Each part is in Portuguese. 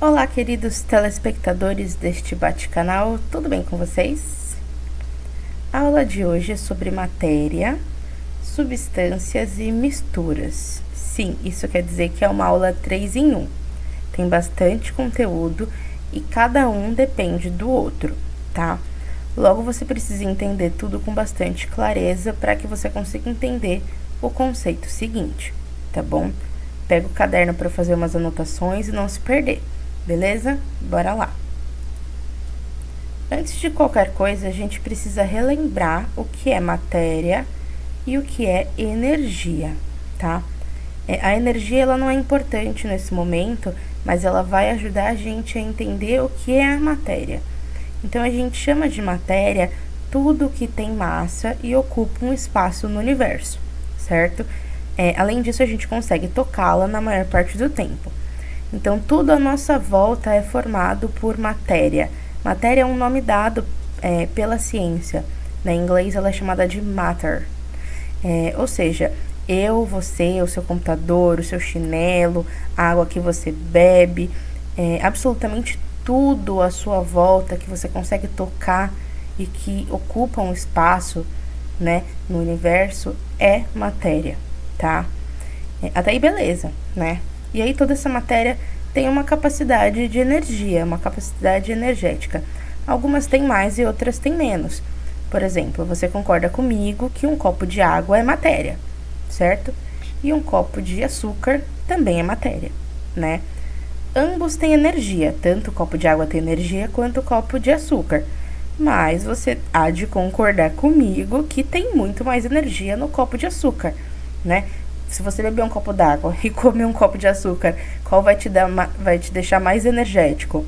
Olá, queridos telespectadores deste bate-canal, tudo bem com vocês? A aula de hoje é sobre matéria, substâncias e misturas. Sim, isso quer dizer que é uma aula 3 em 1. Tem bastante conteúdo e cada um depende do outro, tá? Logo, você precisa entender tudo com bastante clareza para que você consiga entender o conceito seguinte, tá bom? Pega o caderno para fazer umas anotações e não se perder. Beleza? Bora lá! Antes de qualquer coisa, a gente precisa relembrar o que é matéria e o que é energia, tá? A energia ela não é importante nesse momento, mas ela vai ajudar a gente a entender o que é a matéria. Então, a gente chama de matéria tudo que tem massa e ocupa um espaço no universo, certo? Além disso, a gente consegue tocá-la na maior parte do tempo. Então, tudo à nossa volta é formado por matéria. Matéria é um nome dado pela ciência. Na inglês, ela é chamada de matter. Ou seja, eu, você, o seu computador, o seu chinelo, a água que você bebe, absolutamente tudo à sua volta que você consegue tocar e que ocupa um espaço, né, no universo é matéria, tá? Até aí, beleza, né? E aí toda essa matéria tem uma capacidade de energia, uma capacidade energética. Algumas têm mais e outras têm menos. Por exemplo, você concorda comigo que um copo de água é matéria, certo? E um copo de açúcar também é matéria, né? Ambos têm energia, tanto o copo de água tem energia quanto o copo de açúcar. Mas você há de concordar comigo que tem muito mais energia no copo de açúcar, né? Se você beber um copo d'água e comer um copo de açúcar, qual vai te deixar mais energético?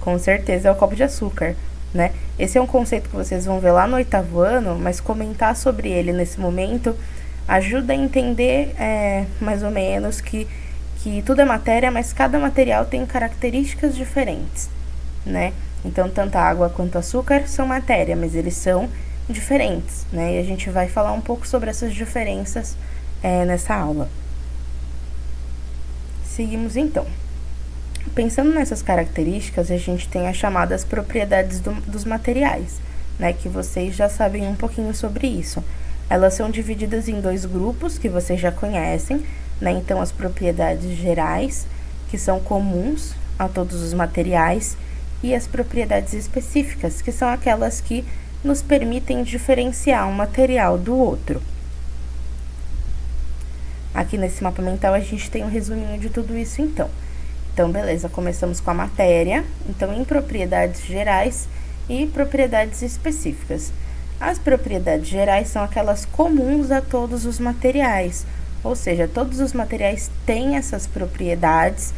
Com certeza é o copo de açúcar, né? Esse é um conceito que vocês vão ver lá no 8º ano, mas comentar sobre ele nesse momento ajuda a entender mais ou menos que tudo é matéria, mas cada material tem características diferentes, né? Então, tanto a água quanto o açúcar são matéria, mas eles são diferentes, né? E a gente vai falar um pouco sobre essas diferenças nessa aula. Seguimos então. Pensando nessas características, a gente tem as chamadas propriedades dos materiais, né? Que vocês já sabem um pouquinho sobre isso. Elas são divididas em 2 grupos que vocês já conhecem, né? Então, as propriedades gerais, que são comuns a todos os materiais, e as propriedades específicas, que são aquelas que nos permitem diferenciar um material do outro. Aqui nesse mapa mental a gente tem um resuminho de tudo isso então. Então, beleza, começamos com a matéria, então em propriedades gerais e propriedades específicas. As propriedades gerais são aquelas comuns a todos os materiais, ou seja, todos os materiais têm essas propriedades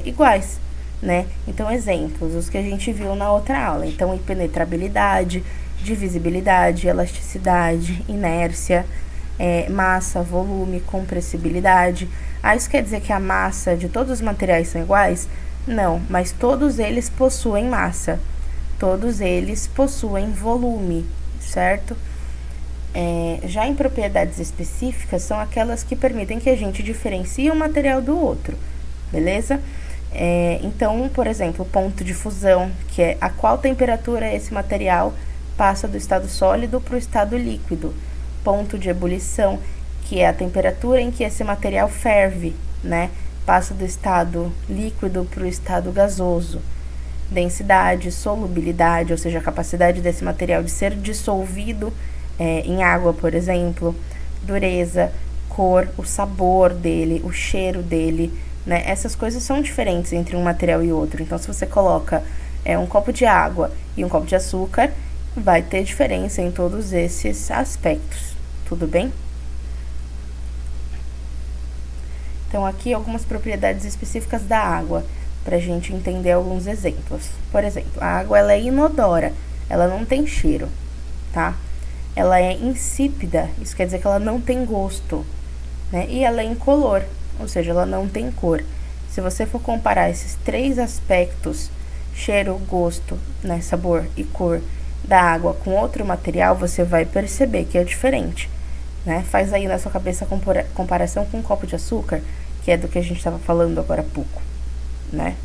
iguais, né? Então, exemplos, os que a gente viu na outra aula. Então, impenetrabilidade, divisibilidade, elasticidade, inércia, massa, volume, compressibilidade. Isso quer dizer que a massa de todos os materiais são iguais? Não, mas todos eles possuem massa. Todos eles possuem volume, certo? Já em propriedades específicas, são aquelas que permitem que a gente diferencie um material do outro, beleza? Então, por exemplo, ponto de fusão, que é a qual temperatura esse material passa do estado sólido para o estado líquido. Ponto de ebulição, que é a temperatura em que esse material ferve, né? Passa do estado líquido para o estado gasoso. Densidade, solubilidade, ou seja, a capacidade desse material de ser dissolvido em água, por exemplo. Dureza, cor, o sabor dele, o cheiro dele, né? Essas coisas são diferentes entre um material e outro. Então, se você coloca um copo de água e um copo de açúcar, vai ter diferença em todos esses aspectos, tudo bem? Então, aqui algumas propriedades específicas da água, para a gente entender alguns exemplos. Por exemplo, a água ela é inodora, ela não tem cheiro, tá? Ela é insípida, isso quer dizer que ela não tem gosto, né? E ela é incolor, ou seja, ela não tem cor. Se você for comparar esses 3 aspectos, cheiro, gosto, né, sabor e cor, da água com outro material, você vai perceber que é diferente, né? Faz aí na sua cabeça a comparação com um copo de açúcar, que é do que a gente estava falando agora há pouco, né?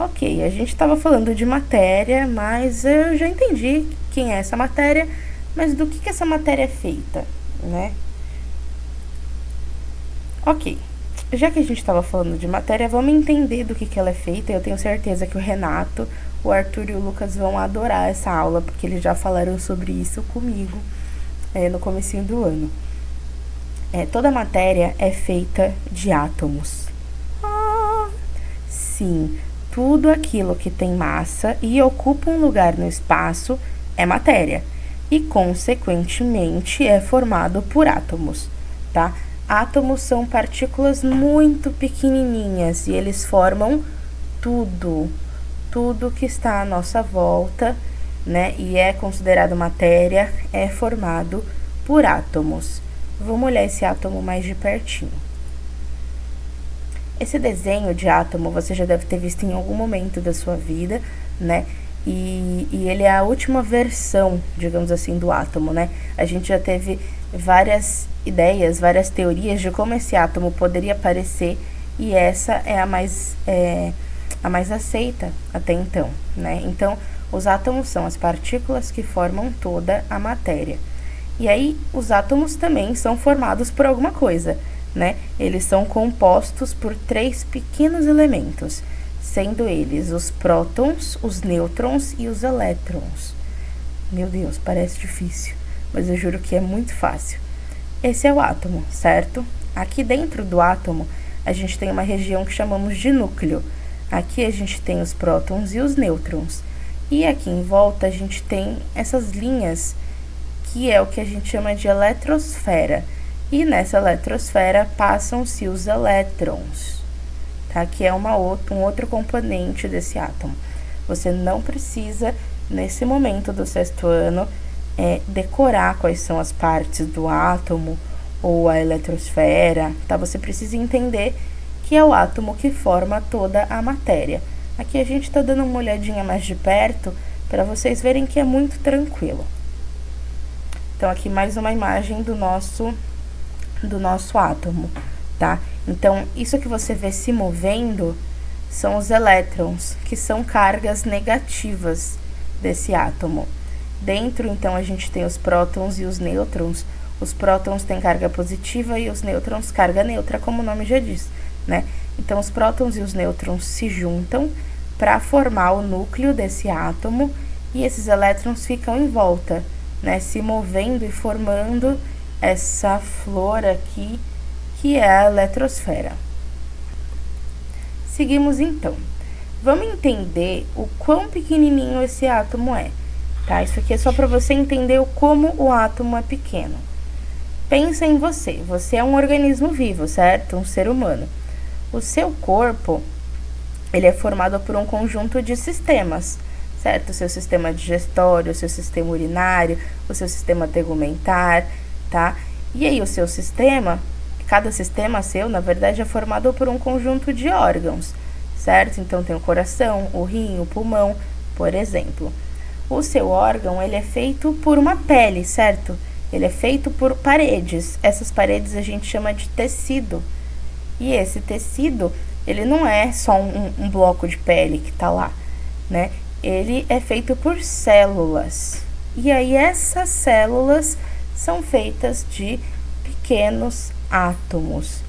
Ok, a gente estava falando de matéria, mas eu já entendi quem é essa matéria, mas do que essa matéria é feita, né? Ok, já que a gente estava falando de matéria, vamos entender do que ela é feita. Eu tenho certeza que o Renato, o Arthur e o Lucas vão adorar essa aula, porque eles já falaram sobre isso comigo no comecinho do ano. Toda matéria é feita de átomos. Sim, tudo aquilo que tem massa e ocupa um lugar no espaço é matéria e, consequentemente, é formado por átomos, tá? Átomos são partículas muito pequenininhas e eles formam tudo que está à nossa volta, né? E é considerado matéria, é formado por átomos. Vamos olhar esse átomo mais de pertinho. Esse desenho de átomo você já deve ter visto em algum momento da sua vida, né? E ele é a última versão, digamos assim, do átomo, né? A gente já teve várias ideias, várias teorias de como esse átomo poderia aparecer, e essa é a mais aceita até então, né? Então, os átomos são as partículas que formam toda a matéria. E aí, os átomos também são formados por alguma coisa, né? Eles são compostos por 3 pequenos elementos, sendo eles os prótons, os nêutrons e os elétrons. Meu Deus, parece difícil, mas eu juro que é muito fácil. Esse é o átomo, certo? Aqui dentro do átomo, a gente tem uma região que chamamos de núcleo. Aqui a gente tem os prótons e os nêutrons. E aqui em volta a gente tem essas linhas, que é o que a gente chama de eletrosfera. E nessa eletrosfera passam-se os elétrons, tá? Que é um outro componente desse átomo. Você não precisa, nesse momento do 6º ano, decorar quais são as partes do átomo ou a eletrosfera, tá? Você precisa entender que é o átomo que forma toda a matéria. Aqui a gente está dando uma olhadinha mais de perto para vocês verem que é muito tranquilo. Então, aqui mais uma imagem do nosso átomo, tá? Então, isso que você vê se movendo são os elétrons, que são cargas negativas desse átomo. Dentro, então, a gente tem os prótons e os nêutrons. Os prótons têm carga positiva e os nêutrons carga neutra, como o nome já diz, né? Então, os prótons e os nêutrons se juntam para formar o núcleo desse átomo, e esses elétrons ficam em volta, né? Se movendo e formando essa flor aqui, que é a eletrosfera. Seguimos então. Vamos entender o quão pequenininho esse átomo é, tá? Isso aqui é só para você entender como o átomo é pequeno. Pensa em você. Você é um organismo vivo, certo? Um ser humano. O seu corpo, ele é formado por um conjunto de sistemas, certo? O seu sistema digestório, o seu sistema urinário, o seu sistema tegumentar, tá? E aí o seu sistema, cada sistema seu, na verdade, é formado por um conjunto de órgãos, certo? Então tem o coração, o rim, o pulmão, por exemplo. O seu órgão, ele é feito por uma pele, certo? Ele é feito por paredes. Essas paredes a gente chama de tecido. E esse tecido, ele não é só um bloco de pele que tá lá, né? Ele é feito por células. E aí essas células são feitas de pequenos átomos.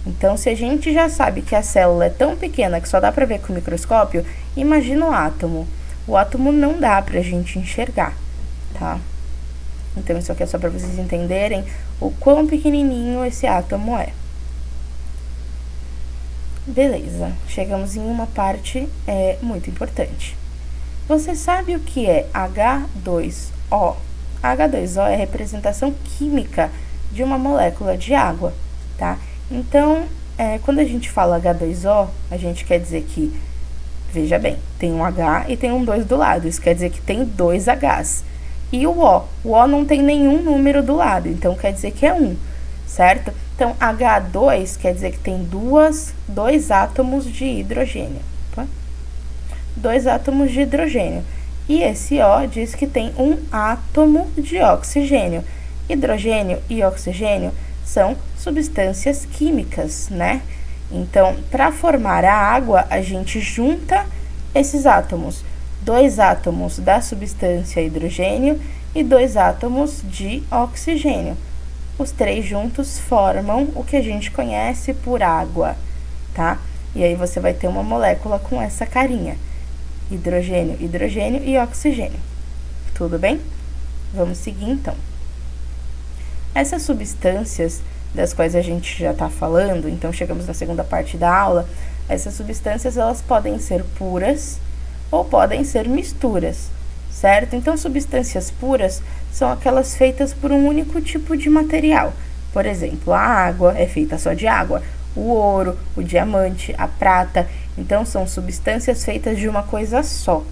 Então, se a gente já sabe que a célula é tão pequena que só dá para ver com o microscópio, imagina o átomo. O átomo não dá pra gente enxergar, tá? Então, isso aqui é só para vocês entenderem o quão pequenininho esse átomo é. Beleza, chegamos em uma parte muito importante. Você sabe o que é H2O? H2O é a representação química de uma molécula de água, tá? Então, quando a gente fala H2O, a gente quer dizer que, veja bem, tem um H e tem um 2 do lado. Isso quer dizer que tem 2 Hs. E o O não tem nenhum número do lado, então quer dizer que é 1, certo? Então, H2 quer dizer que tem dois átomos de hidrogênio. Opa. 2 átomos de hidrogênio. E esse O diz que tem um átomo de oxigênio. Hidrogênio e oxigênio são substâncias químicas, né? Então, para formar a água, a gente junta esses átomos? 2 átomos da substância hidrogênio e 2 átomos de oxigênio. Os 3 juntos formam o que a gente conhece por água, tá? E aí você vai ter uma molécula com essa carinha. Hidrogênio, hidrogênio e oxigênio. Tudo bem? Vamos seguir então. Essas substâncias das quais a gente já está falando, então chegamos na segunda parte da aula, essas substâncias elas podem ser puras ou podem ser misturas, certo? Então, substâncias puras são aquelas feitas por um único tipo de material. Por exemplo, a água é feita só de água, o ouro, o diamante, a prata. Então, são substâncias feitas de uma coisa só.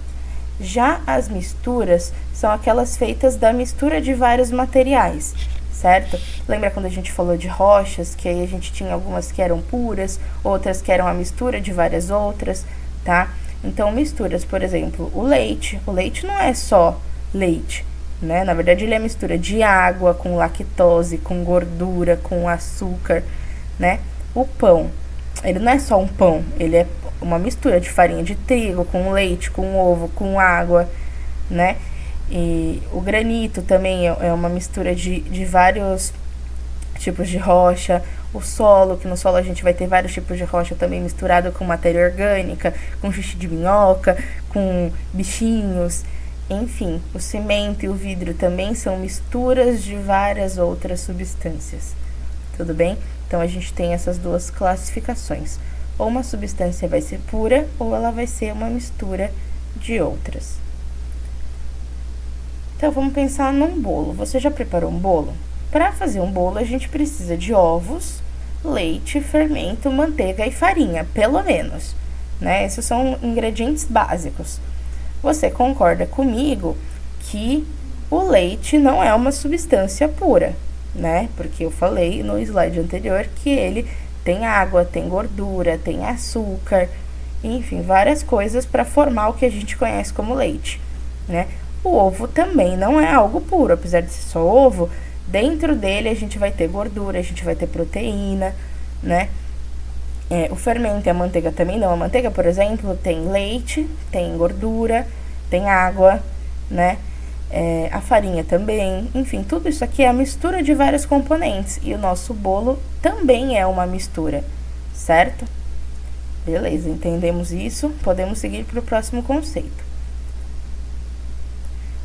Já as misturas são aquelas feitas da mistura de vários materiais, certo? Lembra quando a gente falou de rochas, que aí a gente tinha algumas que eram puras, outras que eram a mistura de várias outras, tá? Então, misturas, por exemplo, o leite não é só leite, né? Na verdade, ele é mistura de água com lactose, com gordura, com açúcar, né? O pão, ele não é só um pão, ele é uma mistura de farinha de trigo com leite, com ovo, com água, né? E o granito também é uma mistura de vários tipos de rocha. O solo, que no solo a gente vai ter vários tipos de rocha também misturado com matéria orgânica, com xixi de minhoca, com bichinhos, enfim. O cimento e o vidro também são misturas de várias outras substâncias, tudo bem? Então, a gente tem essas duas classificações. Ou uma substância vai ser pura, ou ela vai ser uma mistura de outras. Então, vamos pensar num bolo. Você já preparou um bolo? Para fazer um bolo, a gente precisa de ovos, leite, fermento, manteiga e farinha, pelo menos, né? Esses são ingredientes básicos. Você concorda comigo que o leite não é uma substância pura, né? Porque eu falei no slide anterior que ele tem água, tem gordura, tem açúcar, enfim, várias coisas para formar o que a gente conhece como leite, né? O ovo também não é algo puro, apesar de ser só ovo. Dentro dele a gente vai ter gordura, a gente vai ter proteína, né? O fermento e a manteiga também não. A manteiga, por exemplo, tem leite, tem gordura, tem água, né? A farinha também. Enfim, tudo isso aqui é a mistura de vários componentes. E o nosso bolo também é uma mistura, certo? Beleza, entendemos isso. Podemos seguir para o próximo conceito.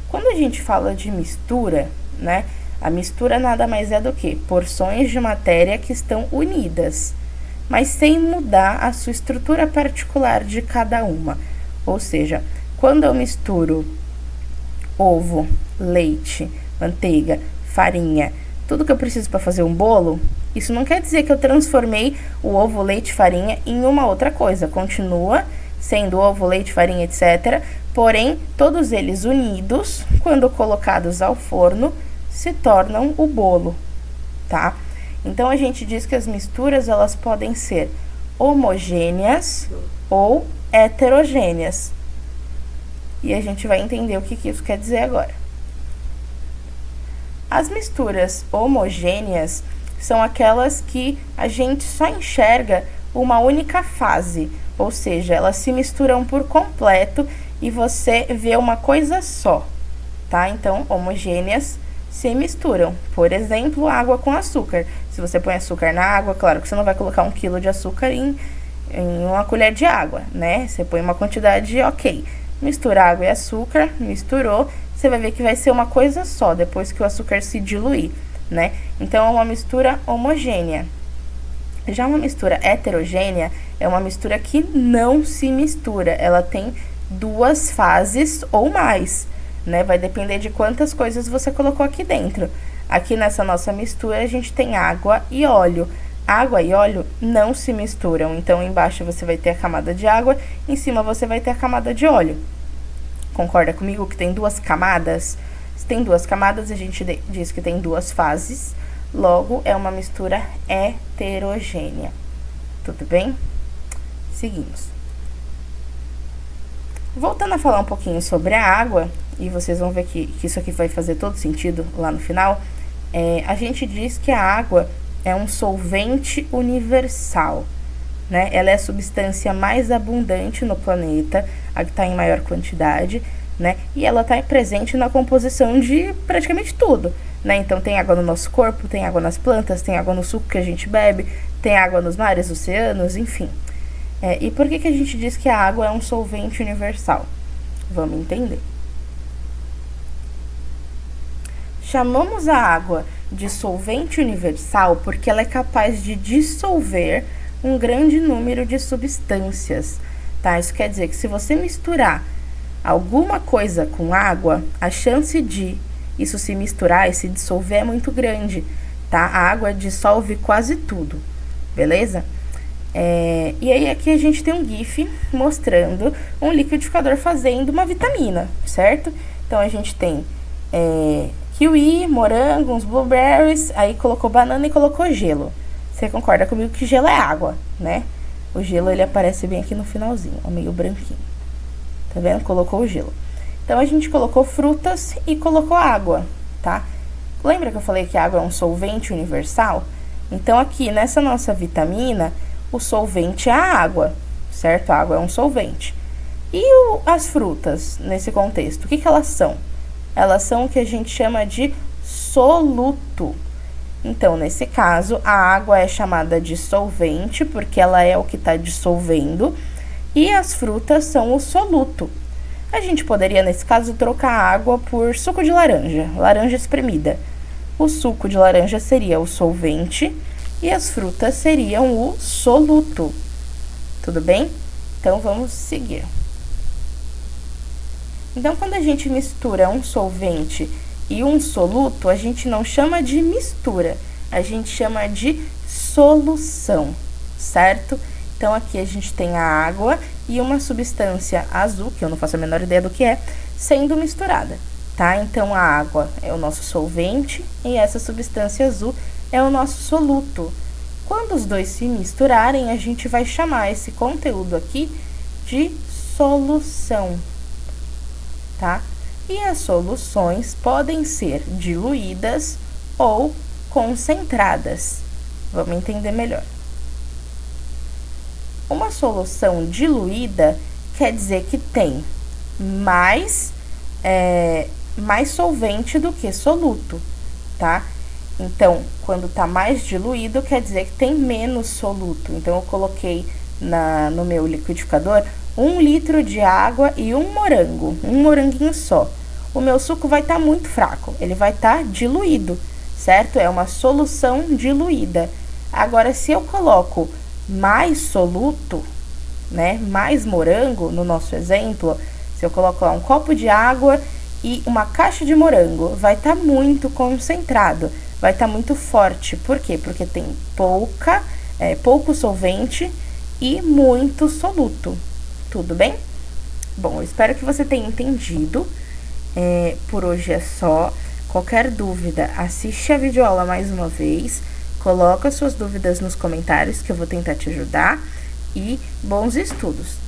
Quando a gente fala de mistura, né? A mistura nada mais é do que porções de matéria que estão unidas, mas sem mudar a sua estrutura particular de cada uma. Ou seja, quando eu misturo ovo, leite, manteiga, farinha, tudo que eu preciso para fazer um bolo, isso não quer dizer que eu transformei o ovo, leite, farinha em uma outra coisa. Continua sendo ovo, leite, farinha, etc. Porém, todos eles unidos, quando colocados ao forno, se tornam o bolo, tá? Então, a gente diz que as misturas, elas podem ser homogêneas ou heterogêneas. E a gente vai entender o que isso quer dizer agora. As misturas homogêneas são aquelas que a gente só enxerga uma única fase, ou seja, elas se misturam por completo e você vê uma coisa só, tá? Então, homogêneas se misturam. Por exemplo, água com açúcar. Se você põe açúcar na água, claro que você não vai colocar 1 quilo de açúcar em uma colher de água, né? Você põe uma quantidade ok. Mistura água e açúcar, misturou, você vai ver que vai ser uma coisa só, depois que o açúcar se diluir, né? Então, é uma mistura homogênea. Já uma mistura heterogênea é uma mistura que não se mistura, ela tem 2 fases ou mais, né? Vai depender de quantas coisas você colocou aqui dentro. Aqui nessa nossa mistura, a gente tem água e óleo. Água e óleo não se misturam, então embaixo você vai ter a camada de água, em cima você vai ter a camada de óleo. Concorda comigo que tem 2 camadas? Se tem 2 camadas, a gente diz que tem 2 fases, logo é uma mistura heterogênea. Tudo bem? Seguimos. Voltando a falar um pouquinho sobre a água, e vocês vão ver que isso aqui vai fazer todo sentido lá no final, a gente diz que a água é um solvente universal, né? Ela é a substância mais abundante no planeta, a que está em maior quantidade, né? E ela está presente na composição de praticamente tudo, né? Então tem água no nosso corpo, tem água nas plantas, tem água no suco que a gente bebe, tem água nos mares, oceanos, enfim. E por que a gente diz que a água é um solvente universal? Vamos entender. Chamamos a água de solvente universal porque ela é capaz de dissolver um grande número de substâncias, tá? Isso quer dizer que se você misturar alguma coisa com água, a chance de isso se misturar e se dissolver é muito grande, tá? A água dissolve quase tudo, beleza? E aí aqui a gente tem um GIF mostrando um liquidificador fazendo uma vitamina, certo? Então a gente tem kiwi, morango, uns blueberries, aí colocou banana e colocou gelo. Você concorda comigo que gelo é água, né? O gelo ele aparece bem aqui no finalzinho, ó, meio branquinho. Tá vendo? Colocou o gelo. Então a gente colocou frutas e colocou água, tá? Lembra que eu falei que a água é um solvente universal? Então aqui nessa nossa vitamina, o solvente é a água, certo? A água é um solvente. E as frutas, nesse contexto, o que elas são? Elas são o que a gente chama de soluto. Então, nesse caso, a água é chamada de solvente, porque ela é o que está dissolvendo, e as frutas são o soluto. A gente poderia, nesse caso, trocar a água por suco de laranja, laranja espremida. O suco de laranja seria o solvente e as frutas seriam o soluto. Tudo bem? Então, vamos seguir. Então, quando a gente mistura um solvente e um soluto, a gente não chama de mistura, a gente chama de solução, certo? Então, aqui a gente tem a água e uma substância azul, que eu não faço a menor ideia do que é, sendo misturada, tá? Então, a água é o nosso solvente e essa substância azul é o nosso soluto. Quando os dois se misturarem, a gente vai chamar esse conteúdo aqui de solução, tá? E as soluções podem ser diluídas ou concentradas. Vamos entender melhor. Uma solução diluída quer dizer que tem mais solvente do que soluto, tá? Então, quando tá mais diluído, quer dizer que tem menos soluto. Então, eu coloquei no meu liquidificador 1 litro de água e um moranguinho só. O meu suco vai estar muito fraco, ele vai estar diluído, certo? É uma solução diluída. Agora, se eu coloco mais soluto, né, mais morango, no nosso exemplo, se eu coloco lá um copo de água e uma caixa de morango, vai estar muito concentrado, vai estar muito forte. Por quê? Porque tem pouco solvente e muito soluto. Tudo bem? Bom, eu espero que você tenha entendido. Por hoje é só. Qualquer dúvida, assiste a videoaula mais uma vez. Coloca suas dúvidas nos comentários que eu vou tentar te ajudar. E bons estudos!